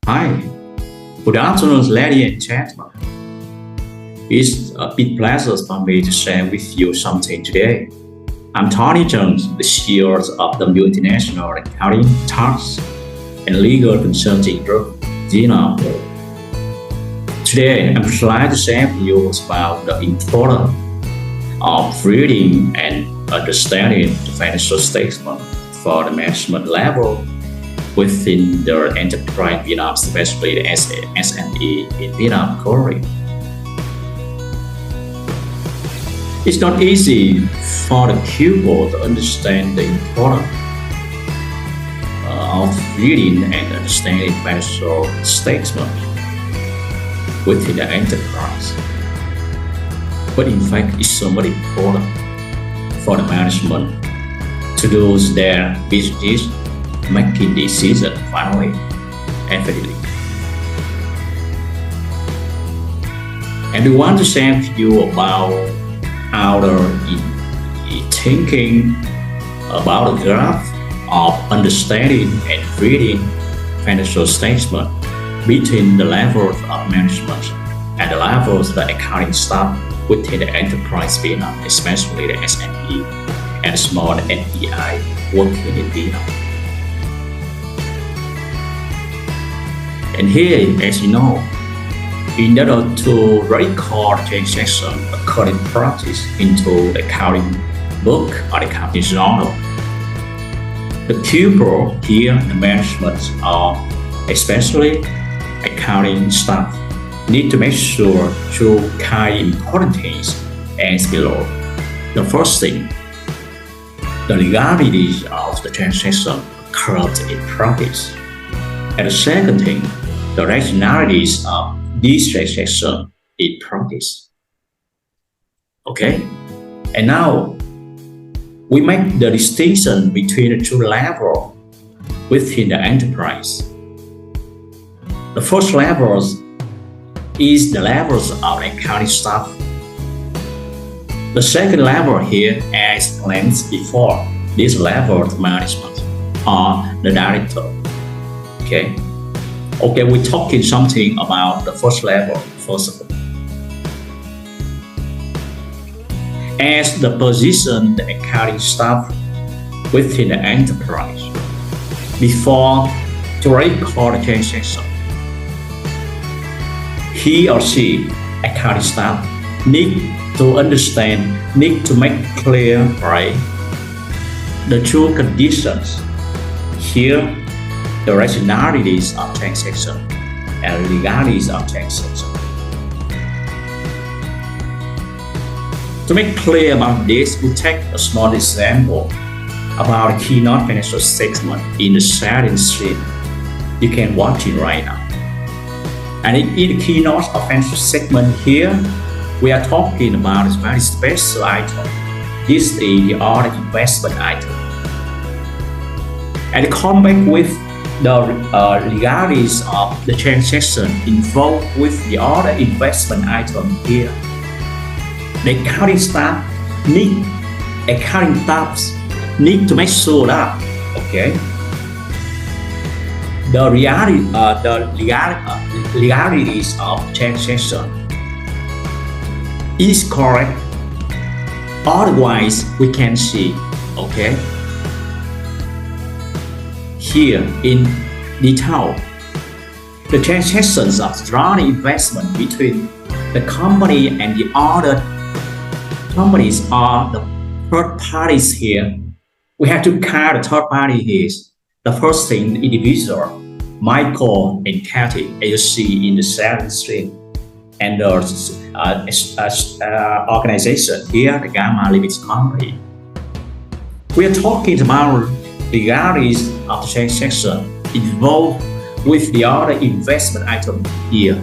Hi, good afternoon, ladies and gentlemen. It's a big pleasure for me to share with you something today. I'm Tony Jones, the CEO of the International Accounting, Tax, and Legal Consulting Group, Ddbis. Today, I'm glad to share with you about the importance of reading and understanding the financial statement for the management level within the enterprise in Vietnam, especially the SME in Vietnam, Korea. It's not easy for the pupil to understand the importance of reading and understanding financial statement within the enterprise. But in fact, it's so much important for the management to do their business making decisions finally, effectively. And we want to share with you about our thinking about the graph of understanding and reading financial statement between the levels of management and the levels of the accounting staff within the enterprise Vietnam, especially the SME and small FDI working in Vietnam. And here, as you know, in order to record transaction according practice into the accounting book or the accounting journal, the pupil here, the management, or especially accounting staff, need to make sure two kind important things as below. The first thing, the legalities of the transaction occurred in practice. And the second thing, the rationalities of this transaction in practice. Okay? And now, we make the distinction between the two levels within the enterprise. The first level is the levels of the accounting staff. The second level here, as explained before, this level of management or the director. Okay, we're talking something about the first level, first of all. As the position the accounting staff within the enterprise before to record the transaction, he or she, accounting staff, need to understand, need to make clear, right, the two conditions here, the rationalities of transaction and legalities of transaction. To make clear about this, we'll take a small example about the keynote financial statement in the setting sheet. You can watch it right now. And in the keynote of financial statement here, we are talking about a very special item. This is the other investment item. And come back with the legalities of the transaction involved with the other investment item here. The accounting staff need to make sure that, okay, the legalities of transaction is correct. Otherwise, we can see, okay, here in detail, the transactions of strong investment between the company and the other companies are the third parties here. We have to count the third party here. The first thing, the individual, Michael and Kathy, as you see in the second stream, and the organization here, the Gamma Limited Company. We are talking about legalities of the transaction involved with the other investment item here.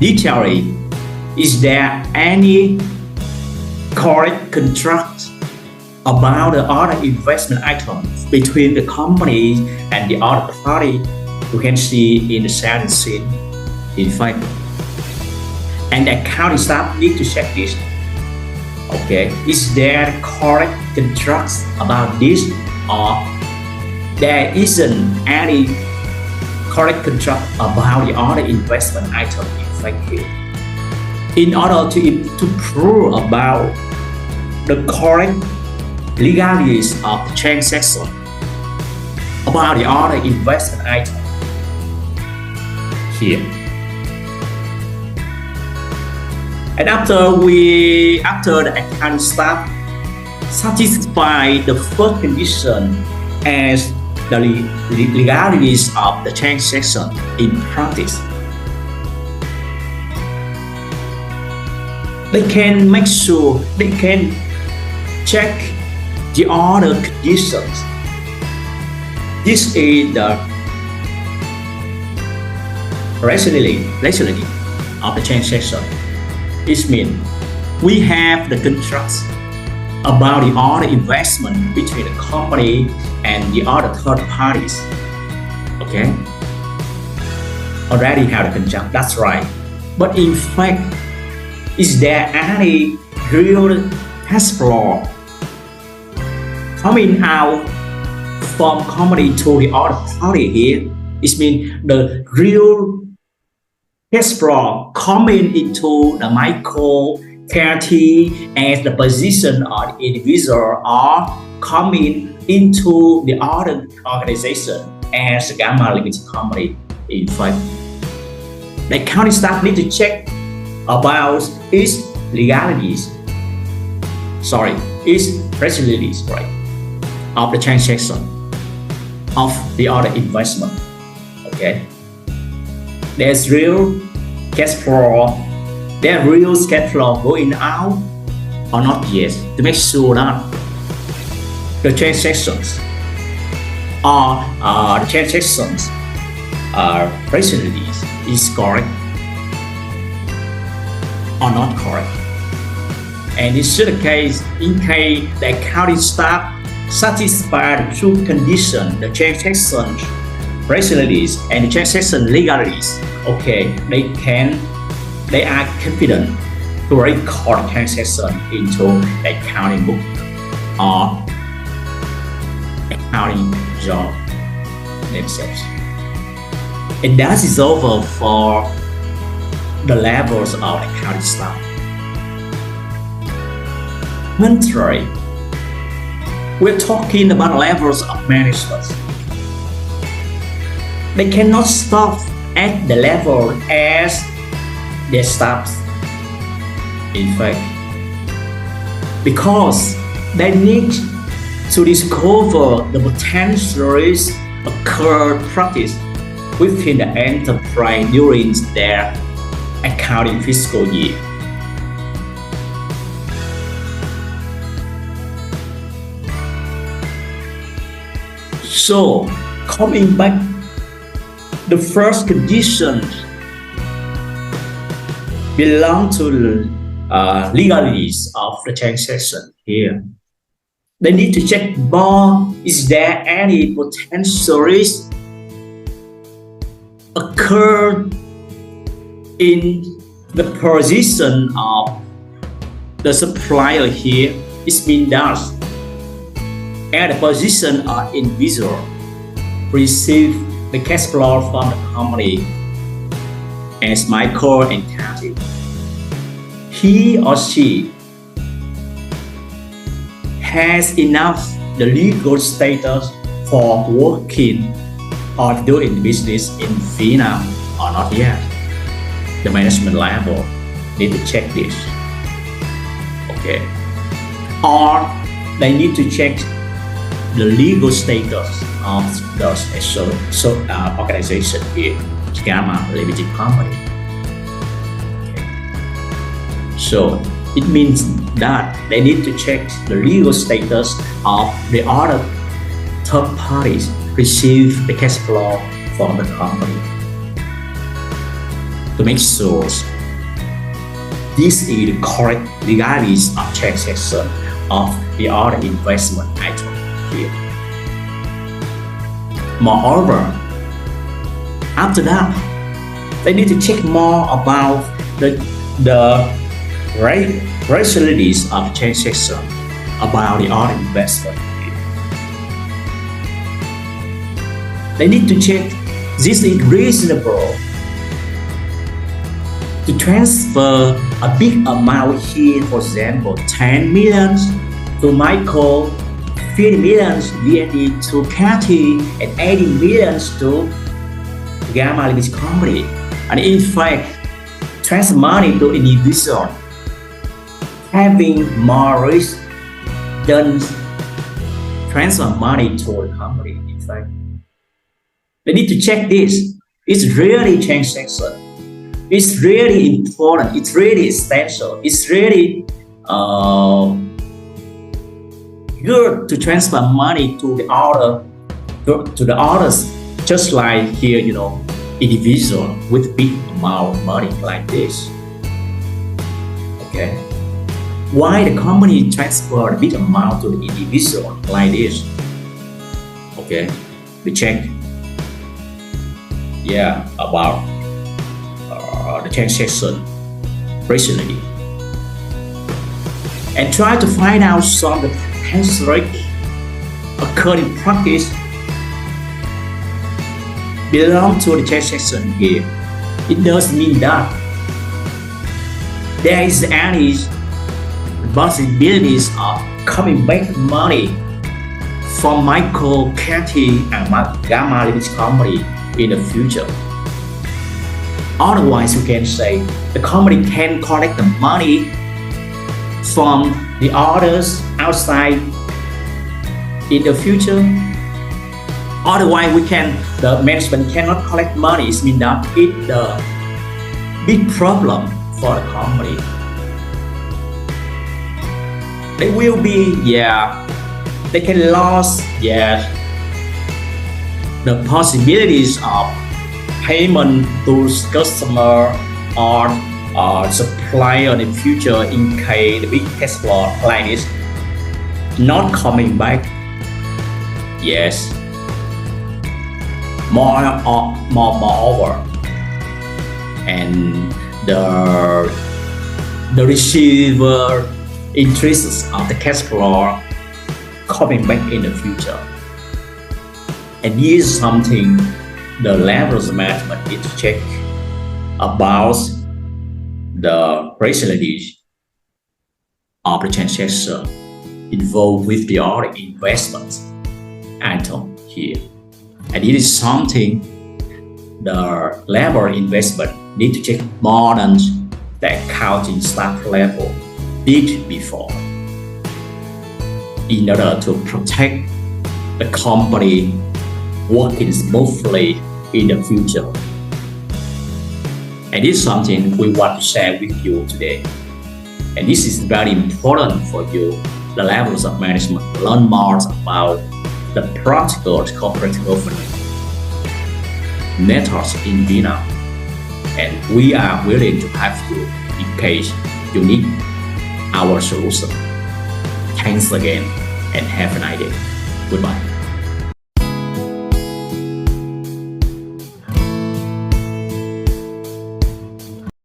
Detailing, is there any correct contract about the other investment item between the company and the other party? You can see in the setting sheet, in fact. And the accounting staff need to check this. Okay, is there correct contracts about this, or there isn't any correct contract about the other investment item effective. In order to prove about the correct legalities of the transaction about the other investment item here. And after the accounting staff satisfy the first condition as the legalities of the transaction in practice, they can make sure they can check the other conditions. This is the rationality of the transaction. It means we have the contracts about the other investment between the company and the other third parties. Okay? Already have the contract, that's right. But in fact, is there any real cash flow coming out from company to the other party here? It means the real cash flow coming into the micro guarantee as the position of the individual or coming into the other organization as a Gamma Limited Company. In fact, the accounting staff need to check about its legalities, its rationalities, right, of the transaction of the other investment. Okay, there's real cash flow. There real cash flow going out or not yet, to make sure that the transactions rationalities is correct or not correct. And this is the case in case the accounting staff satisfy the two conditions, the transaction rationalities and the transaction legalities. Okay, they are confident to record the transaction into the accounting book or accounting job themselves. And that is over for the levels of accounting staff. Contrary, we're talking about levels of management. They cannot stop at the level as their staff. In fact, because they need to discover the potential occurred practice within the enterprise during their accounting fiscal year. So, coming back, the first condition belong to legalities of the transaction here. They need to check more, is there any potential risk occurred in the position of the supplier here. It means that at the position of individual receive the cash flow from the company as micro and counting. He or she has enough the legal status for working or doing business in Vietnam or not yet. The management level need to check this. Okay. Or they need to check the legal status of the organization here, Gamma Limited Company. Okay. So it means that they need to check the legal status of the other third parties receive the cash flow from the company to make sure this is the correct legalities of transaction of the other investment item here. Moreover, after that, they need to check more about the rationalities of transaction about the other investment. They need to check This is reasonable to transfer a big amount here, for example, 10 million to Michael, 50 million VND to Kathy, and 80 million to Gamma Limited Company. And in fact, transfer money to individual having more risk than transfer money to a company. In fact, they need to check this. It's really transaction. It's really important. It's really essential. It's really good to transfer money to the other, to the others. Just like here, individual with big amount of money like this. Okay. Why the company transfer a big amount to the individual like this? Okay. We check. Yeah, about the transaction recently, and try to find out some of the historic occurring practice belong to the transaction here. It doesn't mean that there is any possibilities of coming back money from Michael, Kathy, and Gamma Limited Company in the future. Otherwise, you can say the company can collect the money from the others outside in the future. Otherwise, the management cannot collect money. It means that it's a big problem for the company. They will be, they can lose, the possibilities of payment to customer or supplier in the future in case the big cash flow like this not coming back. Yes. Moreover, and the receiver interests of the cash flow coming back in the future. And this is something the levels of management need to check about the rationality of the transaction involved with the other investments item here. And it is something the level investment need to check more than the accounting staff level did before, in order to protect the company working smoothly in the future. And this is something we want to share with you today. And this is very important for you, the levels of management, learn more about the practical corporate governance methods in Vietnam. And we are willing to help you in case you need our solution. Thanks again and have a nice day. Goodbye.